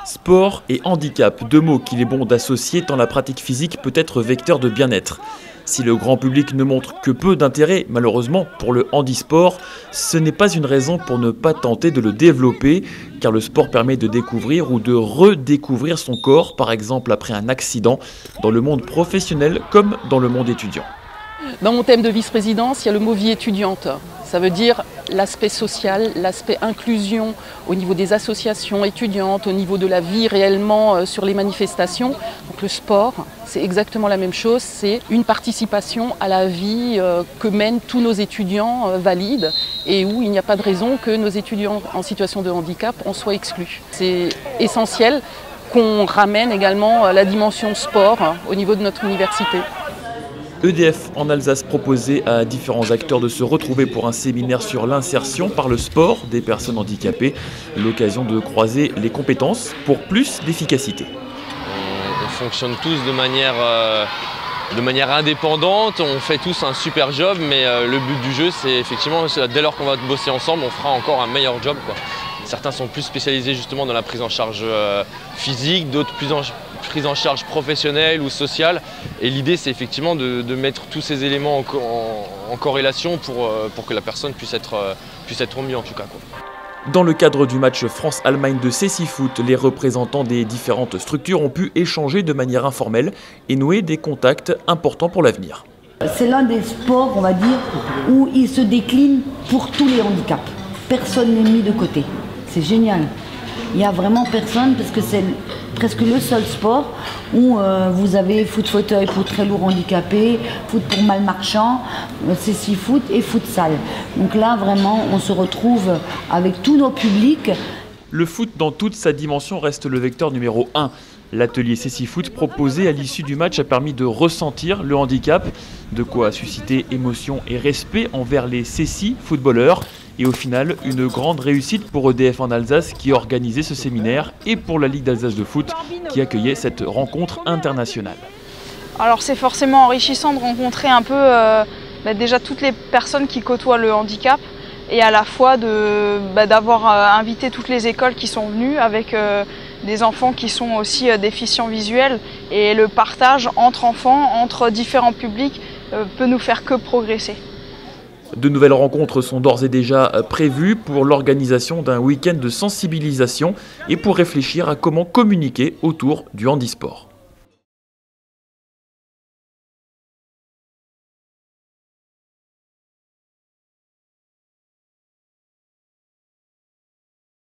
Sport et handicap, deux mots qu'il est bon d'associer tant la pratique physique peut être vecteur de bien-être. Si le grand public ne montre que peu d'intérêt, malheureusement, pour le handisport, ce n'est pas une raison pour ne pas tenter de le développer, car le sport permet de découvrir ou de redécouvrir son corps, par exemple après un accident, dans le monde professionnel comme dans le monde étudiant. Dans mon thème de vice-présidence, il y a le mot vie étudiante. Ça veut dire l'aspect social, l'aspect inclusion au niveau des associations étudiantes, au niveau de la vie réellement sur les manifestations. Donc le sport, c'est exactement la même chose, c'est une participation à la vie que mènent tous nos étudiants valides et où il n'y a pas de raison que nos étudiants en situation de handicap en soient exclus. C'est essentiel qu'on ramène également la dimension sport au niveau de notre université. EDF en Alsace proposait à différents acteurs de se retrouver pour un séminaire sur l'insertion par le sport des personnes handicapées, l'occasion de croiser les compétences pour plus d'efficacité. On fonctionne tous de manière indépendante, on fait tous un super job, mais le but du jeu, c'est effectivement, dès lors qu'on va bosser ensemble, on fera encore un meilleur job, quoi. Certains sont plus spécialisés justement dans la prise en charge physique, d'autres prise en charge professionnelle ou sociale. Et l'idée, c'est effectivement de mettre tous ces éléments en corrélation pour que la personne puisse être au mieux en tout cas, quoi. Dans le cadre du match France-Allemagne de Cécifoot, les représentants des différentes structures ont pu échanger de manière informelle et nouer des contacts importants pour l'avenir. C'est l'un des sports, on va dire, où il se décline pour tous les handicaps. Personne n'est mis de côté. C'est génial. Il n'y a vraiment personne parce que c'est presque le seul sport où vous avez foot fauteuil pour très lourds handicapés, foot pour malmarchants, Cécifoot et futsal. Donc là vraiment on se retrouve avec tous nos publics. Le foot dans toute sa dimension reste le vecteur numéro 1. L'atelier Cécifoot proposé à l'issue du match a permis de ressentir le handicap, de quoi susciter émotion et respect envers les Céci footballeurs. Et au final, une grande réussite pour EDF en Alsace qui organisait ce séminaire et pour la Ligue d'Alsace de foot qui accueillait cette rencontre internationale. Alors c'est forcément enrichissant de rencontrer un peu déjà toutes les personnes qui côtoient le handicap et à la fois d'avoir invité toutes les écoles qui sont venues avec des enfants qui sont aussi déficients visuels et le partage entre enfants, entre différents publics peut nous faire que progresser. De nouvelles rencontres sont d'ores et déjà prévues pour l'organisation d'un week-end de sensibilisation et pour réfléchir à comment communiquer autour du handisport.